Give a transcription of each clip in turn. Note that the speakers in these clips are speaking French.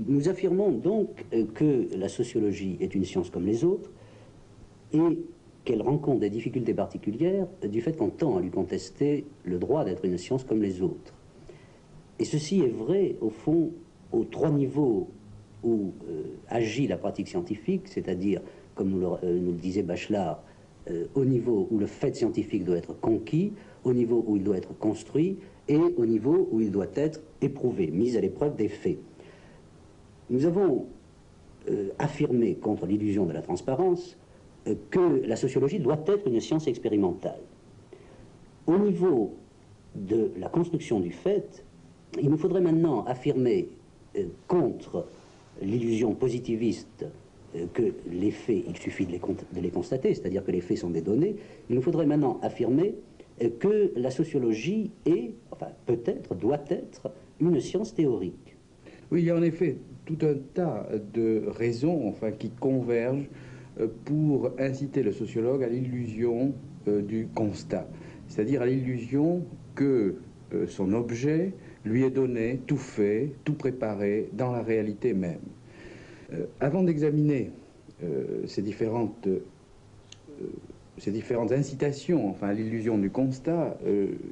Nous affirmons donc que la sociologie est une science comme les autres et qu'elle rencontre des difficultés particulières du fait qu'on tend à lui contester le droit d'être une science comme les autres. Et ceci est vrai, au fond, aux trois niveaux où agit la pratique scientifique, c'est-à-dire, comme nous le disait Bachelard, au niveau où le fait scientifique doit être conquis, au niveau où il doit être construit, et au niveau où il doit être éprouvé, mis à l'épreuve des faits. Nous avons affirmé contre l'illusion de la transparence que la sociologie doit être une science expérimentale. Au niveau de la construction du fait, il nous faudrait maintenant affirmer contre l'illusion positiviste que les faits, il suffit de les constater, c'est-à-dire que les faits sont des données, il nous faudrait maintenant affirmer que la sociologie est, enfin peut-être, doit être une science théorique. Oui, il y a en effet tout un tas de raisons qui convergent pour inciter le sociologue à l'illusion du constat, c'est-à-dire à l'illusion que son objet lui est donné, tout fait, tout préparé dans la réalité même. Avant d'examiner ces différentes incitations à l'illusion du constat,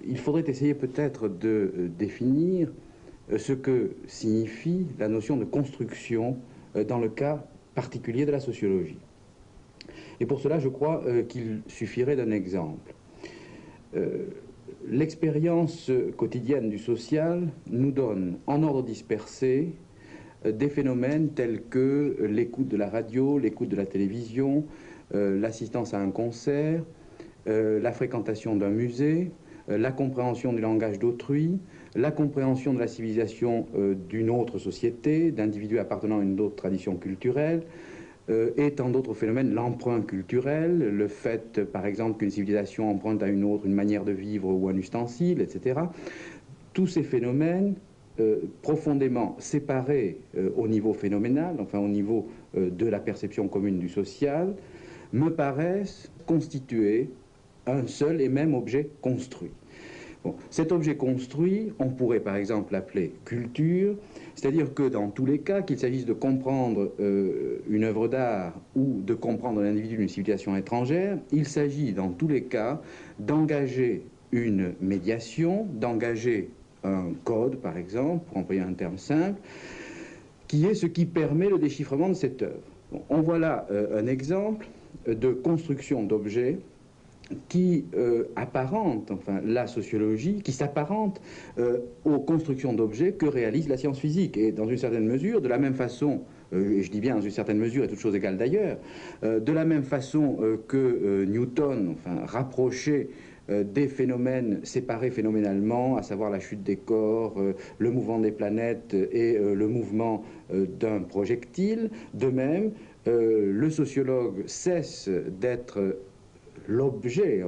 il faudrait essayer peut-être de définir ce que signifie la notion de construction dans le cas particulier de la sociologie. Et pour cela, je crois qu'il suffirait d'un exemple. L'expérience quotidienne du social nous donne, en ordre dispersé, des phénomènes tels que l'écoute de la radio, l'écoute de la télévision, l'assistance à un concert, la fréquentation d'un musée, la compréhension du langage d'autrui, la compréhension de la civilisation d'une autre société, d'individus appartenant à une autre tradition culturelle, et tant d'autres phénomènes, l'emprunt culturel, le fait, par exemple, qu'une civilisation emprunte à une autre une manière de vivre ou un ustensile, etc. Tous ces phénomènes, profondément séparés au niveau phénoménal, au niveau de la perception commune du social, me paraissent constituer un seul et même objet construit. Bon, cet objet construit, on pourrait par exemple l'appeler culture, c'est-à-dire que dans tous les cas, qu'il s'agisse de comprendre une œuvre d'art ou de comprendre l'individu d'une civilisation étrangère, il s'agit dans tous les cas d'engager une médiation, d'engager un code par exemple, pour employer un terme simple, qui est ce qui permet le déchiffrement de cette œuvre. Bon, on voit là un exemple de construction d'objets qui apparente, la sociologie, qui s'apparente aux constructions d'objets que réalise la science physique. Et dans une certaine mesure, de la même façon, et je dis bien dans une certaine mesure, et toute chose égale d'ailleurs, de la même façon que Newton, rapprochait des phénomènes séparés phénoménalement, à savoir la chute des corps, le mouvement des planètes et le mouvement d'un projectile, de même, le sociologue cesse d'être l'objet,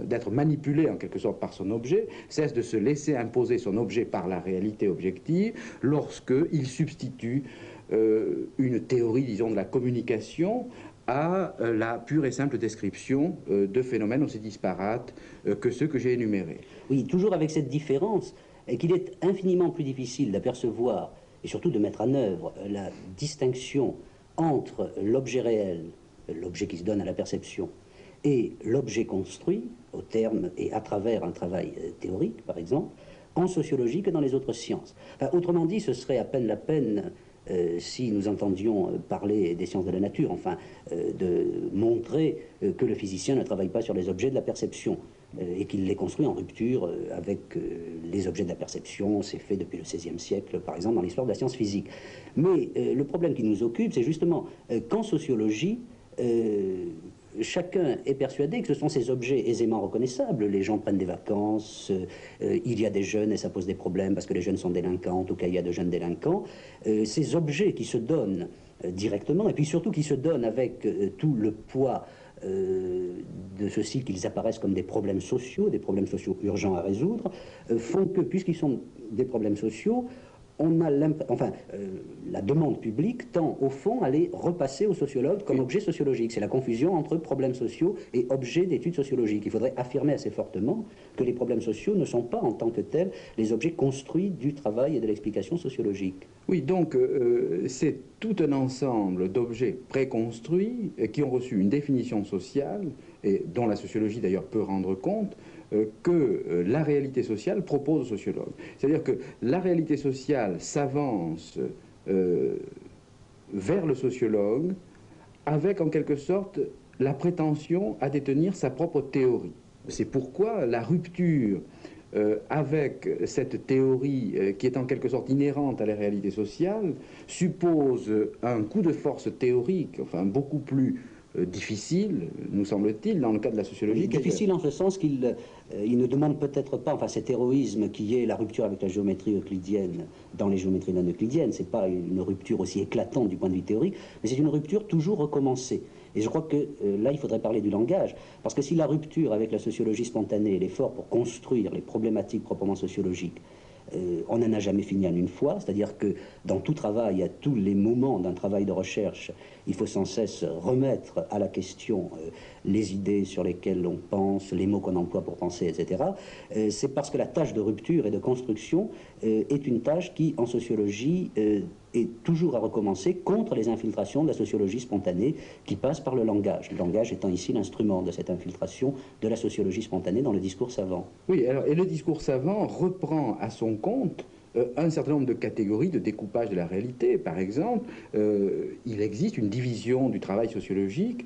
d'être manipulé en quelque sorte par son objet, cesse de se laisser imposer son objet par la réalité objective lorsqu'il substitue une théorie, disons, de la communication à la pure et simple description de phénomènes aussi disparates que ceux que j'ai énumérés. Oui, toujours avec cette différence qu'il est infiniment plus difficile d'apercevoir et surtout de mettre en œuvre la distinction entre l'objet réel, l'objet qui se donne à la perception, et l'objet construit, au terme et à travers un travail théorique, par exemple, en sociologie que dans les autres sciences. Autrement dit, ce serait à peine la peine, si nous entendions parler des sciences de la nature, de montrer que le physicien ne travaille pas sur les objets de la perception, et qu'il les construit en rupture avec les objets de la perception. C'est fait depuis le XVIe siècle, par exemple, dans l'histoire de la science physique. Mais le problème qui nous occupe, c'est justement qu'en sociologie, chacun est persuadé que ce sont ces objets aisément reconnaissables. Les gens prennent des vacances, il y a des jeunes et ça pose des problèmes parce que les jeunes sont délinquants, en tout cas il y a de jeunes délinquants. Ces objets qui se donnent directement, et puis surtout qui se donnent avec tout le poids de ceci qu'ils apparaissent comme des problèmes sociaux urgents à résoudre, font que, puisqu'ils sont des problèmes sociaux, on a la demande publique tend au fond à les repasser aux sociologues comme objets sociologiques. C'est la confusion entre problèmes sociaux et objets d'études sociologiques. Il faudrait affirmer assez fortement que les problèmes sociaux ne sont pas en tant que tels les objets construits du travail et de l'explication sociologique. Oui, donc c'est tout un ensemble d'objets préconstruits qui ont reçu une définition sociale et dont la sociologie d'ailleurs peut rendre compte que la réalité sociale propose aux sociologues. C'est-à-dire que la réalité sociale s'avance vers le sociologue avec en quelque sorte la prétention à détenir sa propre théorie. C'est pourquoi la rupture avec cette théorie qui est en quelque sorte inhérente à la réalité sociale suppose un coup de force théorique, enfin beaucoup plus difficile, nous semble-t-il, dans le cas de la sociologie. Difficile en ce sens qu'il ne demande peut-être pas, enfin cet héroïsme qui est la rupture avec la géométrie euclidienne dans les géométries non euclidiennes, c'est pas une rupture aussi éclatante du point de vue théorique, mais c'est une rupture toujours recommencée. Et je crois que là, il faudrait parler du langage, parce que si la rupture avec la sociologie spontanée est l'effort pour construire les problématiques proprement sociologiques, on n'en a jamais fini en une fois, c'est-à-dire que dans tout travail, à tous les moments d'un travail de recherche, il faut sans cesse remettre à la question les idées sur lesquelles on pense, les mots qu'on emploie pour penser, etc. C'est parce que la tâche de rupture et de construction est une tâche qui, en sociologie, est toujours à recommencer contre les infiltrations de la sociologie spontanée qui passe par le langage étant ici l'instrument de cette infiltration de la sociologie spontanée dans le discours savant. Oui, alors, et le discours savant reprend à son compte un certain nombre de catégories de découpage de la réalité. Par exemple, il existe une division du travail sociologique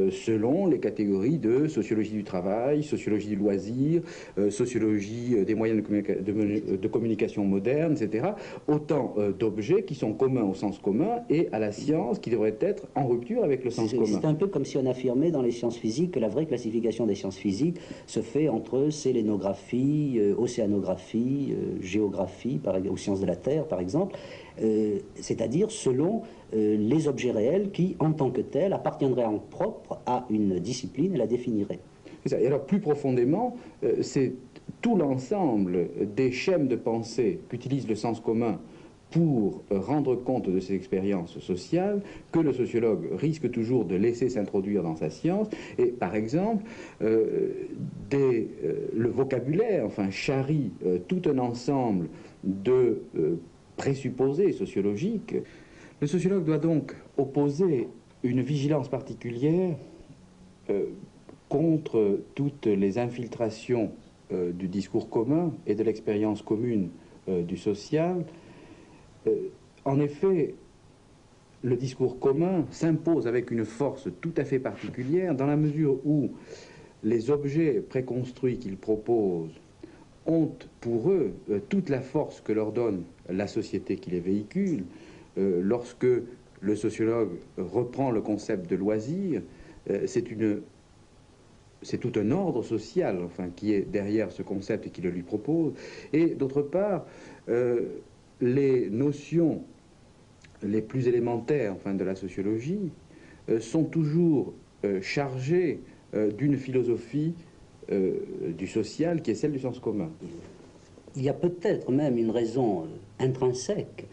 selon les catégories de sociologie du travail, sociologie du loisir, sociologie des moyens de communication moderne, etc. Autant d'objets qui sont communs au sens commun et à la science qui devrait être en rupture avec le sens commun. C'est un peu comme si on affirmait dans les sciences physiques que la vraie classification des sciences physiques se fait entre sélénographie, océanographie, géographie, aux sciences de la Terre, par exemple, c'est-à-dire selon les objets réels qui, en tant que tels, appartiendraient en propre à une discipline et la définiraient. Et alors, plus profondément, c'est tout l'ensemble des schèmes de pensée qu'utilise le sens commun pour rendre compte de ses expériences sociales que le sociologue risque toujours de laisser s'introduire dans sa science. Et par exemple, le vocabulaire charrie tout un ensemble de présupposés sociologiques. Le sociologue doit donc opposer une vigilance particulière contre toutes les infiltrations du discours commun et de l'expérience commune du social. En effet, le discours commun s'impose avec une force tout à fait particulière dans la mesure où les objets préconstruits qu'il propose ont pour eux toute la force que leur donne la société qui les véhicule. Lorsque le sociologue reprend le concept de loisir, c'est tout un ordre social qui est derrière ce concept et qui le lui propose. Et d'autre part, les notions les plus élémentaires de la sociologie sont toujours chargées d'une philosophie du social qui est celle du sens commun. Il y a peut-être même une raison intrinsèque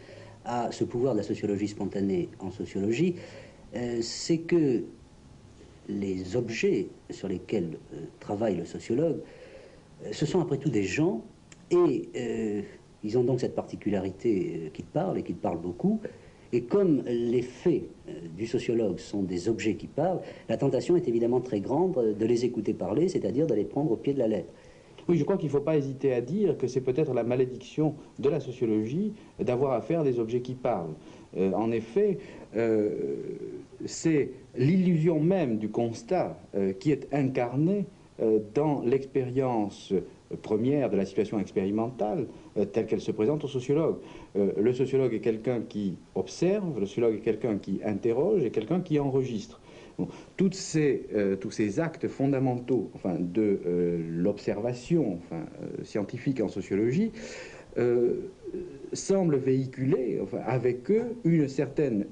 à ce pouvoir de la sociologie spontanée en sociologie, c'est que les objets sur lesquels travaille le sociologue, ce sont après tout des gens, et ils ont donc cette particularité qu'ils parlent, et qu'ils parlent beaucoup, et comme les faits du sociologue sont des objets qui parlent, la tentation est évidemment très grande de les écouter parler, c'est-à-dire de les prendre au pied de la lettre. Oui, je crois qu'il ne faut pas hésiter à dire que c'est peut-être la malédiction de la sociologie d'avoir affaire à des objets qui parlent. En effet, c'est l'illusion même du constat qui est incarnée dans l'expérience première de la situation expérimentale telle qu'elle se présente au sociologue. Le sociologue est quelqu'un qui observe, le sociologue est quelqu'un qui interroge et quelqu'un qui enregistre. Bon, tous ces actes fondamentaux, enfin, de l'observation, enfin, scientifique en sociologie, semblent véhiculer, enfin, avec eux, une certaine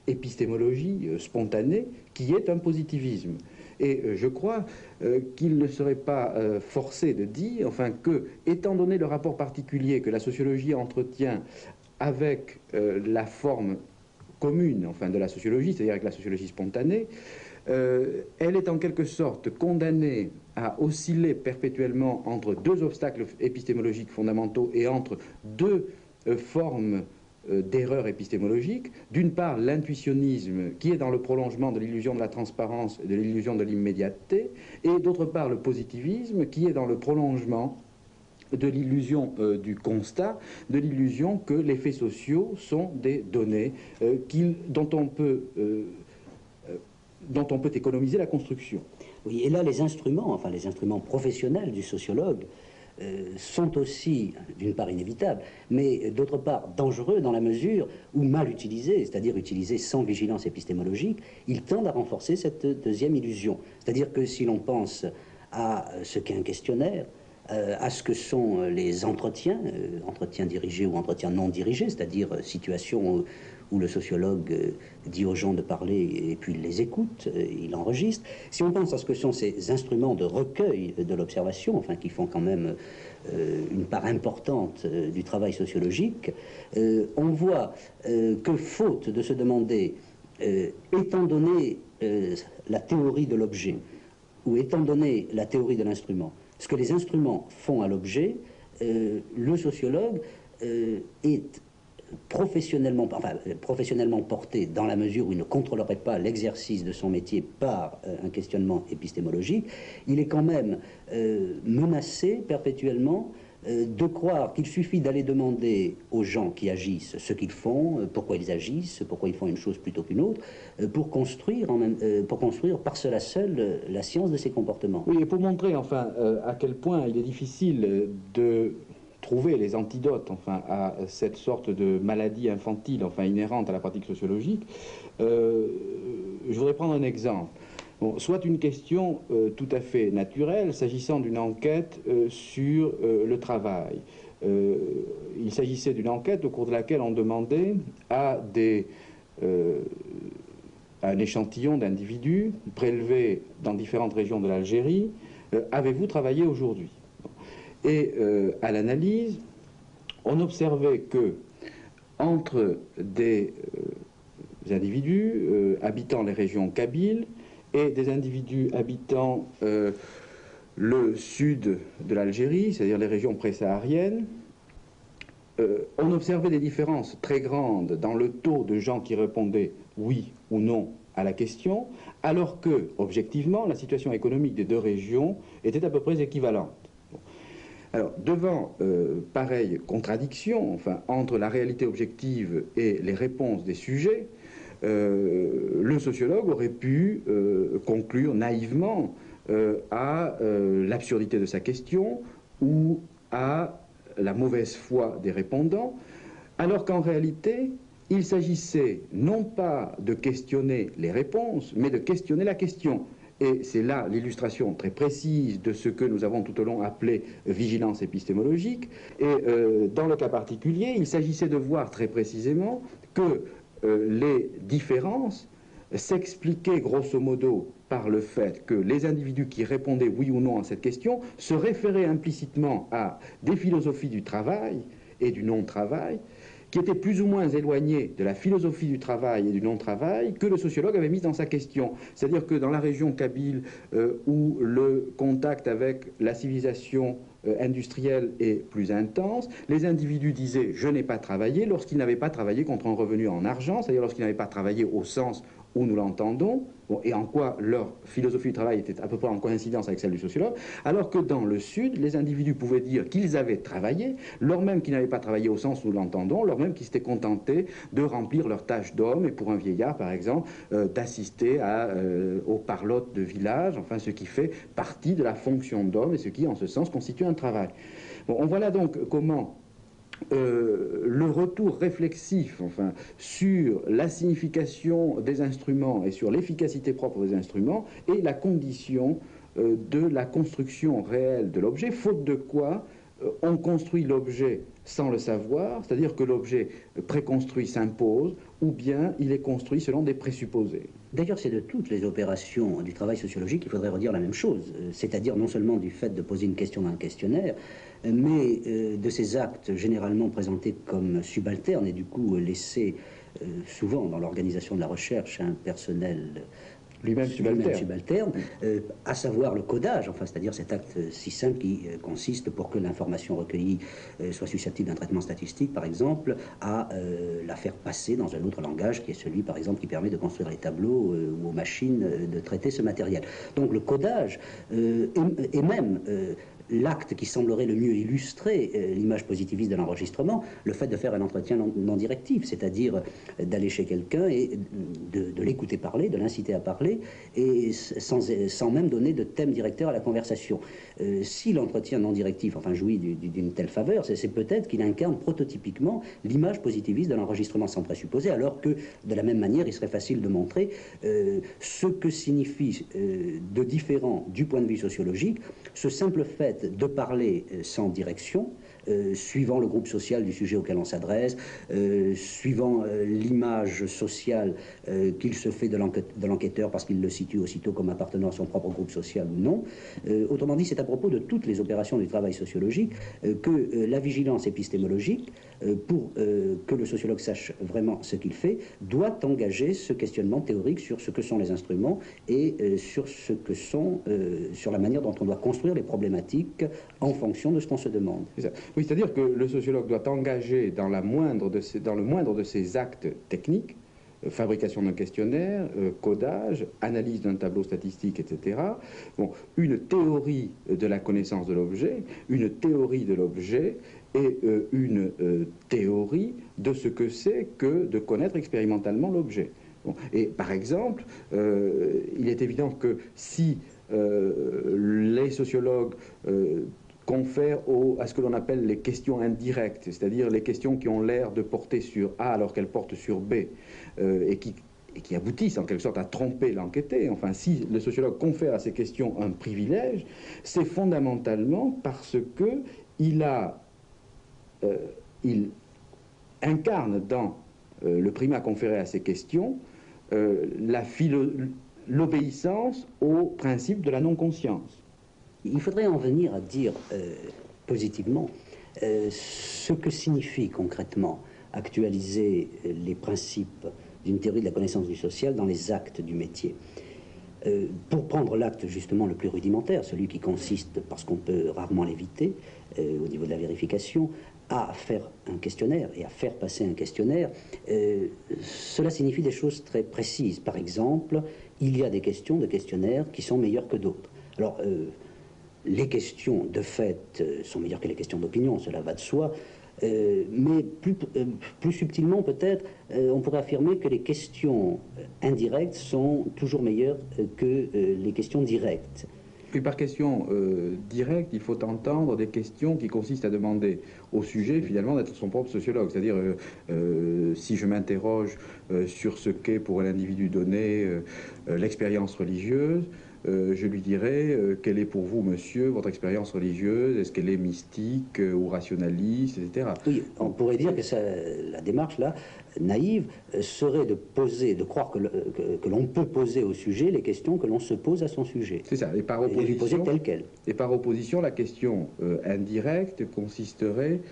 épistémologie spontanée qui est un positivisme. Et je crois qu'il ne serait pas forcé de dire, enfin, que, étant donné le rapport particulier que la sociologie entretient avec la forme commune, enfin, de la sociologie, c'est-à-dire avec la sociologie spontanée, elle est en quelque sorte condamnée à osciller perpétuellement entre deux obstacles épistémologiques fondamentaux et entre deux formes d'erreurs épistémologiques. D'une part, l'intuitionnisme qui est dans le prolongement de l'illusion de la transparence et de l'illusion de l'immédiateté, et d'autre part, le positivisme qui est dans le prolongement de l'illusion du constat, de l'illusion que les faits sociaux sont des données dont on peut économiser la construction. Oui, et là, les instruments, enfin les instruments professionnels du sociologue, sont aussi, d'une part, inévitables, mais d'autre part, dangereux dans la mesure où mal utilisés, c'est-à-dire utilisés sans vigilance épistémologique, ils tendent à renforcer cette deuxième illusion. C'est-à-dire que si l'on pense à ce qu'est un questionnaire, à ce que sont les entretiens, entretiens dirigés ou entretiens non dirigés, c'est-à-dire situations où le sociologue dit aux gens de parler et puis il les écoute, il enregistre. Si on pense à ce que sont ces instruments de recueil de l'observation, enfin qui font quand même une part importante du travail sociologique, on voit que faute de se demander, étant donné la théorie de l'objet, ou étant donné la théorie de l'instrument, ce que les instruments font à l'objet, le sociologue est professionnellement porté dans la mesure où il ne contrôlerait pas l'exercice de son métier par un questionnement épistémologique. Il est quand même menacé perpétuellement de croire qu'il suffit d'aller demander aux gens qui agissent ce qu'ils font, pourquoi ils agissent, pourquoi ils font une chose plutôt qu'une autre, pour construire par cela seul la science de ces comportements. Oui, et pour montrer enfin à quel point il est difficile de trouver les antidotes enfin, à cette sorte de maladie infantile enfin, inhérente à la pratique sociologique, je voudrais prendre un exemple. Bon, soit une question tout à fait naturelle s'agissant d'une enquête sur le travail. Il s'agissait d'une enquête au cours de laquelle on demandait à un échantillon d'individus prélevés dans différentes régions de l'Algérie, avez-vous travaillé aujourd'hui? Et à l'analyse, on observait que entre des individus habitant les régions kabyles et des individus habitant le sud de l'Algérie, c'est-à-dire les régions pré-sahariennes, on observait des différences très grandes dans le taux de gens qui répondaient oui ou non à la question, alors que, objectivement, la situation économique des deux régions était à peu près équivalente. Alors, devant pareille contradiction enfin, entre la réalité objective et les réponses des sujets, le sociologue aurait pu conclure naïvement à l'absurdité de sa question ou à la mauvaise foi des répondants, alors qu'en réalité, il s'agissait non pas de questionner les réponses, mais de questionner la question. Et c'est là l'illustration très précise de ce que nous avons tout au long appelé vigilance épistémologique. Et dans le cas particulier, il s'agissait de voir très précisément que les différences s'expliquaient grosso modo par le fait que les individus qui répondaient oui ou non à cette question se référaient implicitement à des philosophies du travail et du non-travail qui étaient plus ou moins éloignées de la philosophie du travail et du non-travail que le sociologue avait mis dans sa question. C'est-à-dire que dans la région kabyle, où le contact avec la civilisation industrielle est plus intense, les individus disaient « je n'ai pas travaillé » lorsqu'ils n'avaient pas travaillé contre un revenu en argent, c'est-à-dire lorsqu'ils n'avaient pas travaillé au sens où nous l'entendons, bon, et en quoi leur philosophie du travail était à peu près en coïncidence avec celle du sociologue, alors que dans le Sud, les individus pouvaient dire qu'ils avaient travaillé, lors même qu'ils n'avaient pas travaillé au sens où nous l'entendons, lors même qu'ils s'étaient contentés de remplir leurs tâches d'homme, et pour un vieillard, par exemple, d'assister aux parlottes de village, enfin ce qui fait partie de la fonction d'homme, et ce qui, en ce sens, constitue un travail. Bon, on voit là donc comment le retour réflexif, enfin, sur la signification des instruments et sur l'efficacité propre des instruments est la condition de la construction réelle de l'objet, faute de quoi on construit l'objet sans le savoir, c'est-à-dire que l'objet préconstruit s'impose, ou bien il est construit selon des présupposés. D'ailleurs, c'est de toutes les opérations du travail sociologique qu'il faudrait redire la même chose, c'est-à-dire non seulement du fait de poser une question dans un questionnaire, mais de ces actes généralement présentés comme subalternes et du coup laissés souvent dans l'organisation de la recherche à un personnel Lui-même subalterne, à savoir le codage, enfin, c'est-à-dire cet acte si simple qui consiste, pour que l'information recueillie soit susceptible d'un traitement statistique, par exemple, à la faire passer dans un autre langage, qui est celui, par exemple, qui permet de construire les tableaux ou aux machines de traiter ce matériel. Donc le codage et même l'acte qui semblerait le mieux illustrer l'image positiviste de l'enregistrement, le fait de faire un entretien non directif, c'est-à-dire d'aller chez quelqu'un et de l'écouter parler, de l'inciter à parler, et sans même donner de thème directeur à la conversation. Si l'entretien non directif, enfin, jouit d'une telle faveur, c'est peut-être qu'il incarne prototypiquement l'image positiviste de l'enregistrement sans présupposé, alors que, de la même manière, il serait facile de montrer ce que signifie de différent du point de vue sociologique ce simple fait de parler sans direction, suivant le groupe social du sujet auquel on s'adresse, suivant l'image sociale qu'il se fait de l'enquêteur parce qu'il le situe aussitôt comme appartenant à son propre groupe social ou non. Autrement dit, c'est à propos de toutes les opérations du travail sociologique que la vigilance épistémologique, pour que le sociologue sache vraiment ce qu'il fait, doit engager ce questionnement théorique sur ce que sont les instruments et sur ce que sont, sur la manière dont on doit construire les problématiques en fonction de ce qu'on se demande. Oui, c'est-à-dire que le sociologue doit engager dans le moindre de ses actes techniques, fabrication d'un questionnaire, codage, analyse d'un tableau statistique, etc. Bon, une théorie de la connaissance de l'objet, une théorie de l'objet et une théorie de ce que c'est que de connaître expérimentalement l'objet. Bon, et par exemple, il est évident que si les sociologues confèrent à ce que l'on appelle les questions indirectes, c'est-à-dire les questions qui ont l'air de porter sur A alors qu'elles portent sur B, et qui aboutissent en quelque sorte à tromper l'enquêté. Enfin, si le sociologue confère à ces questions un privilège, c'est fondamentalement parce que il incarne dans le primat conféré à ces questions l'obéissance au principe de la non-conscience. Il faudrait en venir à dire positivement ce que signifie concrètement actualiser les principes d'une théorie de la connaissance du social dans les actes du métier. Pour prendre l'acte justement le plus rudimentaire, celui qui consiste, parce qu'on peut rarement l'éviter au niveau de la vérification, à faire un questionnaire et à faire passer un questionnaire, cela signifie des choses très précises. Par exemple, il y a des questions de questionnaires qui sont meilleures que d'autres. Alors, les questions, de fait, sont meilleures que les questions d'opinion, cela va de soi, mais plus subtilement, peut-être, on pourrait affirmer que les questions indirectes sont toujours meilleures que les questions directes. Et par question directe, il faut entendre des questions qui consistent à demander au sujet, finalement, d'être son propre sociologue. C'est-à-dire, si je m'interroge sur ce qu'est pour un individu donné l'expérience religieuse, je lui dirais quelle est pour vous, monsieur, votre expérience religieuse? Est-ce qu'elle est mystique ou rationaliste, etc. Oui, on pourrait dire que la démarche là, naïve, serait de croire que l'on peut poser au sujet les questions que l'on se pose à son sujet. C'est ça. Et par opposition, et lui poser telle quelle. Et par opposition, la question indirecte consisterait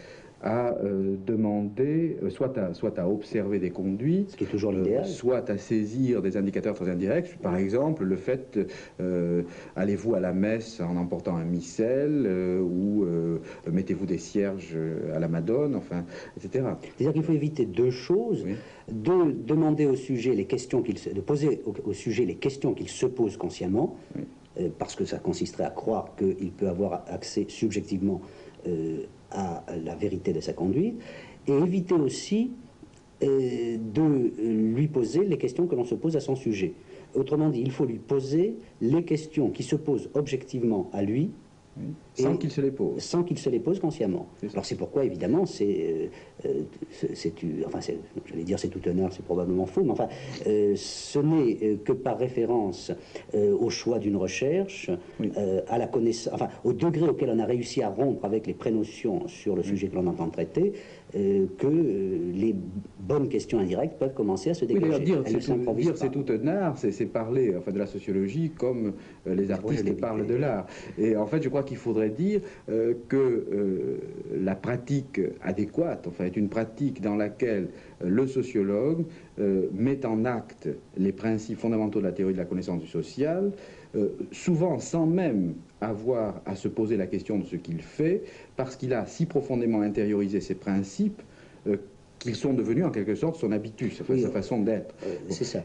à demander, soit à observer des conduites, ce qui est toujours l'idéal, soit à saisir des indicateurs très indirects, par exemple le fait, allez-vous à la messe en emportant un missel, ou mettez-vous des cierges à la Madone, enfin, etc. C'est-à-dire qu'il faut éviter deux choses, oui. De demander au sujet les questions de poser au sujet les questions qu'il se pose consciemment, oui. Parce que ça consisterait à croire qu'il peut avoir accès subjectivement à la vérité de sa conduite, et éviter aussi de lui poser les questions que l'on se pose à son sujet. Autrement dit, il faut lui poser les questions qui se posent objectivement à lui, Sans qu'il se les pose. Sans qu'il se les pose consciemment. Alors c'est pourquoi, évidemment, j'allais dire c'est tout honneur, c'est probablement faux, mais enfin, ce n'est que par référence au choix d'une recherche, à la connaissance, enfin, au degré auquel on a réussi à rompre avec les prénotions sur le sujet que l'on entend traiter, que les bonnes questions indirectes peuvent commencer à se dégager. Dire c'est tout un art, c'est parler enfin, de la sociologie comme les artistes parlent de l'art. Et en fait, je crois qu'il faudrait dire que la pratique adéquate, enfin, est une pratique dans laquelle le sociologue met en acte les principes fondamentaux de la théorie de la connaissance du social, souvent sans même avoir à se poser la question de ce qu'il fait, parce qu'il a si profondément intériorisé ces principes qu'ils sont devenus en quelque sorte son habitus, enfin, sa façon d'être. C'est ça.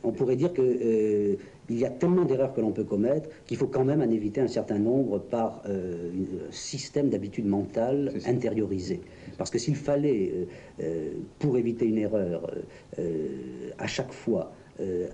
On pourrait dire que il y a tellement d'erreurs que l'on peut commettre qu'il faut quand même en éviter un certain nombre par un système d'habitude mentale intériorisé. Parce que s'il fallait, pour éviter une erreur, à chaque fois,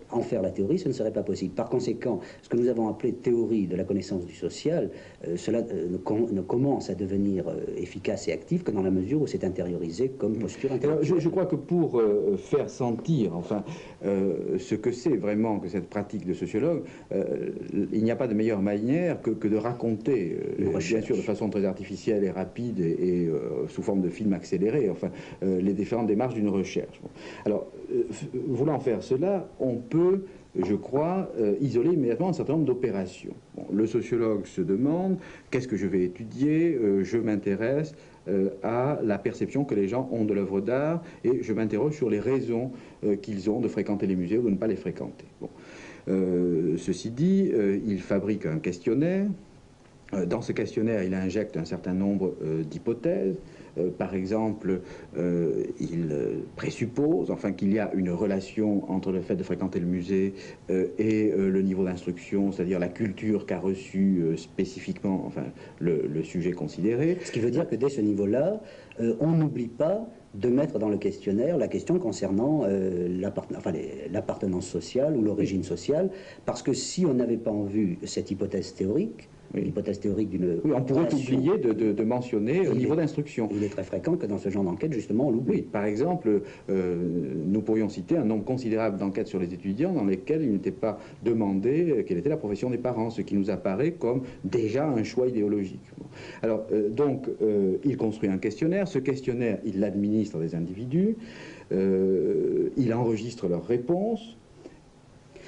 en faire la théorie, ce ne serait pas possible. Par conséquent, ce que nous avons appelé théorie de la connaissance du social, cela ne commence à devenir efficace et actif que dans la mesure où c'est intériorisé comme posture intellectuelle. Je crois que pour faire sentir, enfin, ce que c'est vraiment que cette pratique de sociologue, il n'y a pas de meilleure manière que de raconter, bien sûr de façon très artificielle et rapide et sous forme de film accéléré, enfin, les différentes démarches d'une recherche. Bon. Alors, voulant faire cela, on peut, je crois, isoler immédiatement un certain nombre d'opérations. Bon, le sociologue se demande, qu'est-ce que je vais étudier? Je m'intéresse à la perception que les gens ont de l'œuvre d'art et je m'interroge sur les raisons qu'ils ont de fréquenter les musées ou de ne pas les fréquenter. Bon. Ceci dit, il fabrique un questionnaire. Dans ce questionnaire, il injecte un certain nombre d'hypothèses. Par exemple, il présuppose enfin, qu'il y a une relation entre le fait de fréquenter le musée et le niveau d'instruction, c'est-à-dire la culture qu'a reçue spécifiquement enfin, le sujet considéré. Ce qui veut dire que dès ce niveau-là, on n'oublie pas de mettre dans le questionnaire la question concernant l'appartenance sociale ou l'origine sociale, parce que si on n'avait pas en vue cette hypothèse théorique, l'hypothèse théorique d'une... Oui, on pourrait oublier de mentionner le niveau d'instruction. Il est très fréquent que dans ce genre d'enquête, justement, on l'oublie. Oui, par exemple, nous pourrions citer un nombre considérable d'enquêtes sur les étudiants dans lesquelles il n'était pas demandé quelle était la profession des parents, ce qui nous apparaît comme déjà un choix idéologique. Bon. Alors, il construit un questionnaire. Ce questionnaire, il l'administre à des individus. Il enregistre leurs réponses.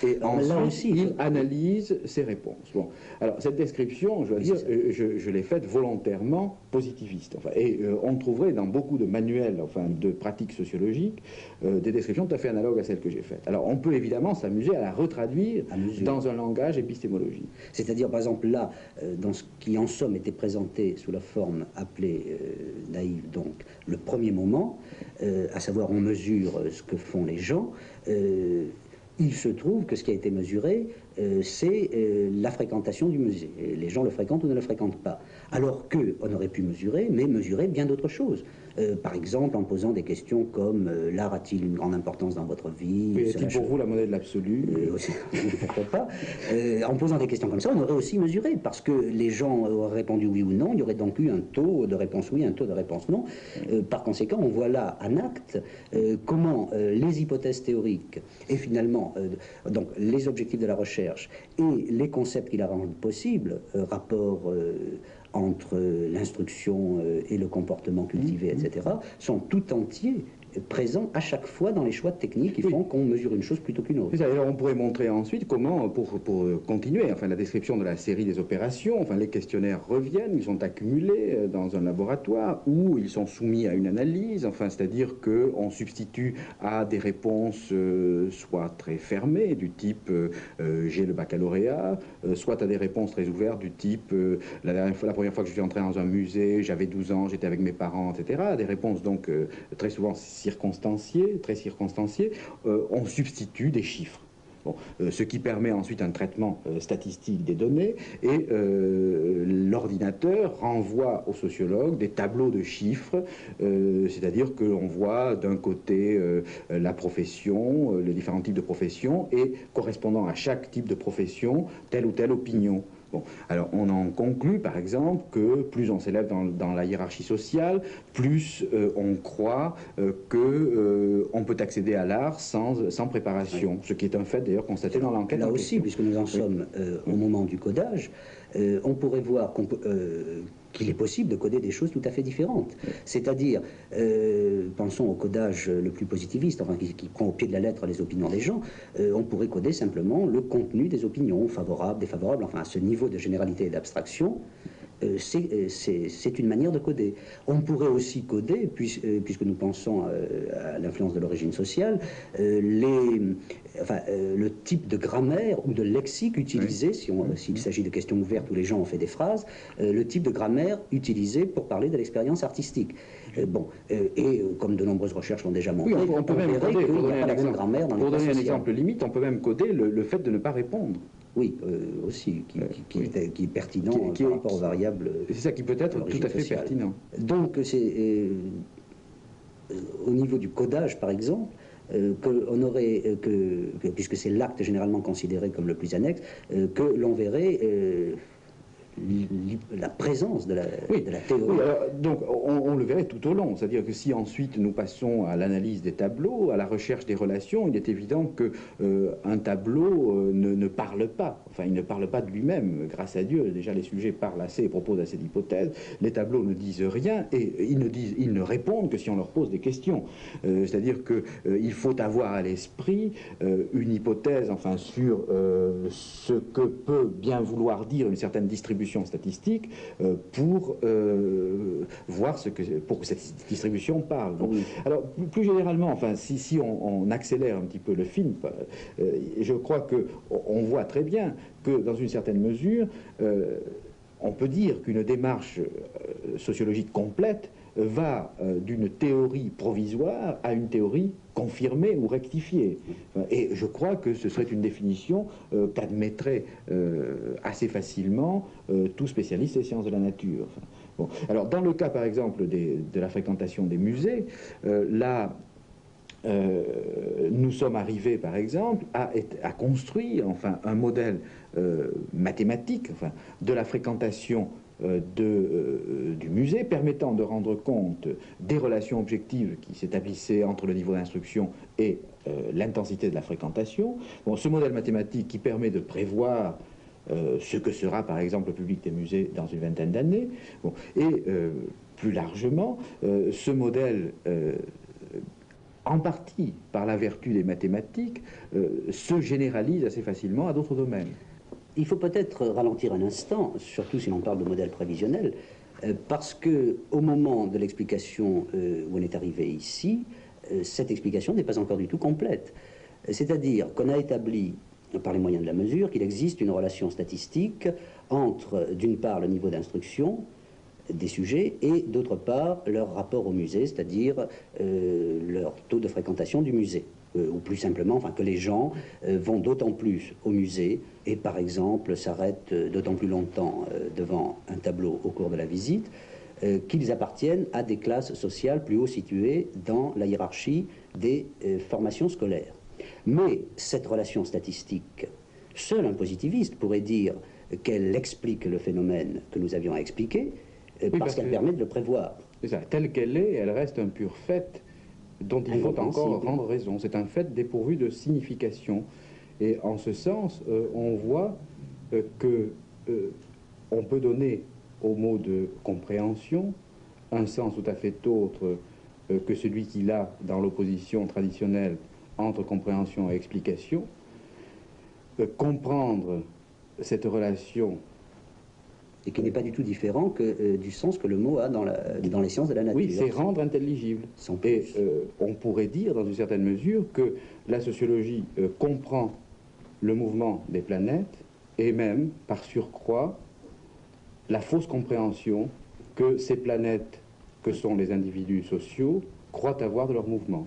Et ensuite, il analyse ses réponses. Bon. Alors, cette description, je dois dire, je l'ai faite volontairement positiviste. Enfin, et on trouverait dans beaucoup de manuels enfin, de pratiques sociologiques des descriptions tout à fait analogues à celles que j'ai faites. Alors, on peut évidemment s'amuser à la retraduire dans un langage épistémologique. C'est-à-dire, par exemple, là, dans ce qui en somme était présenté sous la forme appelée naïve, donc le premier moment, à savoir on mesure ce que font les gens, il se trouve que ce qui a été mesuré, c'est la fréquentation du musée. Les gens le fréquentent ou ne le fréquentent pas. Alors qu'on aurait pu mesurer, mais mesurer bien d'autres choses. Par exemple, en posant des questions comme l'art a-t-il une grande importance dans votre vie? Est-il pour vous la monnaie de l'absolu? Pourquoi pas? En posant des questions comme ça, on aurait aussi mesuré, parce que les gens auraient répondu oui ou non, il y aurait donc eu un taux de réponse oui, un taux de réponse non. Par conséquent, on voit là en acte comment les hypothèses théoriques et finalement donc les objectifs de la recherche et les concepts qui la rendent possible, rapport entre l'instruction et le comportement cultivé, etc., sont tout entiers présents à chaque fois dans les choix techniques qui font qu'on mesure une chose plutôt qu'une autre. Alors on pourrait montrer ensuite comment, pour continuer, enfin la description de la série des opérations, enfin les questionnaires reviennent, ils sont accumulés dans un laboratoire où ils sont soumis à une analyse, enfin c'est-à-dire qu'on substitue à des réponses soit très fermées, du type j'ai le baccalauréat, soit à des réponses très ouvertes du type la première fois que je suis entré dans un musée, j'avais 12 ans, j'étais avec mes parents, etc. Des réponses donc très souvent très circonstanciées, on substitue des chiffres. Bon, ce qui permet ensuite un traitement statistique des données et l'ordinateur renvoie au sociologue des tableaux de chiffres, c'est-à-dire que l'on voit d'un côté la profession, les différents types de professions et correspondant à chaque type de profession, telle ou telle opinion. Bon, alors on en conclut par exemple que plus on s'élève dans la hiérarchie sociale, plus on croit qu'on peut accéder à l'art sans préparation, ce qui est un fait d'ailleurs constaté dans l'enquête. Là aussi, puisque nous en sommes au moment du codage, on pourrait voir qu'il est possible de coder des choses tout à fait différentes. C'est-à-dire, pensons au codage le plus positiviste, enfin qui prend au pied de la lettre les opinions des gens, on pourrait coder simplement le contenu des opinions, favorables, défavorables, enfin à ce niveau de généralité et d'abstraction. C'est une manière de coder. On pourrait aussi coder, puisque nous pensons à l'influence de l'origine sociale, le type de grammaire ou de lexique utilisé, s'il s'agit de questions ouvertes où les gens ont fait des phrases, le type de grammaire utilisé pour parler de l'expérience artistique. Comme de nombreuses recherches l'ont déjà montré, on peut même coder, qu'il n'y a pas la bonne grammaire dans les pour donner un sociales. exemple limite, on peut même coder le fait de ne pas répondre. Oui, aussi, qui est pertinent par rapport aux variables. C'est ça qui peut être tout à fait pertinent. Donc, au niveau du codage, par exemple, puisque c'est l'acte généralement considéré comme le plus annexe, que l'on verrait la présence de la théorie. Oui, alors, donc on le verrait tout au long, c'est-à-dire que si ensuite nous passons à l'analyse des tableaux, à la recherche des relations, il est évident que un tableau ne parle pas, enfin il ne parle pas de lui-même, grâce à Dieu, déjà les sujets parlent assez et proposent assez d'hypothèses, les tableaux ne disent rien et ils ne répondent que si on leur pose des questions, c'est-à-dire qu'il faut avoir à l'esprit une hypothèse, enfin sur ce que peut bien vouloir dire une certaine distribution statistique pour voir pour que cette distribution parle. Donc, alors, plus généralement, enfin, si on accélère un petit peu le film, je crois qu'on voit très bien que, dans une certaine mesure, on peut dire qu'une démarche sociologique complète va d'une théorie provisoire à une théorie confirmée ou rectifiée. Et je crois que ce serait une définition qu'admettrait assez facilement tout spécialiste des sciences de la nature. Enfin, bon. Alors, dans le cas, par exemple, de la fréquentation des musées, là, nous sommes arrivés, par exemple, à construire enfin, un modèle mathématique enfin, de la fréquentation du musée, permettant de rendre compte des relations objectives qui s'établissaient entre le niveau d'instruction et l'intensité de la fréquentation. Bon, ce modèle mathématique qui permet de prévoir ce que sera par exemple le public des musées dans une vingtaine d'années. Bon, et plus largement, ce modèle en partie par la vertu des mathématiques, se généralise assez facilement à d'autres domaines. Il faut peut-être ralentir un instant, surtout si l'on parle de modèle prévisionnel, parce que au moment de l'explication où on est arrivé ici, cette explication n'est pas encore du tout complète. C'est-à-dire qu'on a établi, par les moyens de la mesure, qu'il existe une relation statistique entre, d'une part, le niveau d'instruction des sujets et, d'autre part, leur rapport au musée, c'est-à-dire leur taux de fréquentation du musée. Ou plus simplement, enfin, que les gens vont d'autant plus au musée et, par exemple, s'arrêtent d'autant plus longtemps devant un tableau au cours de la visite, qu'ils appartiennent à des classes sociales plus haut situées dans la hiérarchie des formations scolaires. Mais cette relation statistique, seul un positiviste pourrait dire qu'elle explique le phénomène que nous avions à expliquer, parce qu'elle permet de le prévoir. C'est ça, telle qu'elle est, elle reste un pur fait dont il faut encore rendre raison. C'est un fait dépourvu de signification. Et en ce sens, on voit on peut donner au mot de compréhension un sens tout à fait autre que celui qu'il a dans l'opposition traditionnelle entre compréhension et explication. Comprendre cette relation... Et qui n'est pas du tout différent que du sens que le mot a dans les sciences de la nature. Oui, c'est rendre intelligible. Et on pourrait dire, dans une certaine mesure, que la sociologie comprend le mouvement des planètes et même, par surcroît, la fausse compréhension que ces planètes, que sont les individus sociaux, croient avoir de leur mouvement.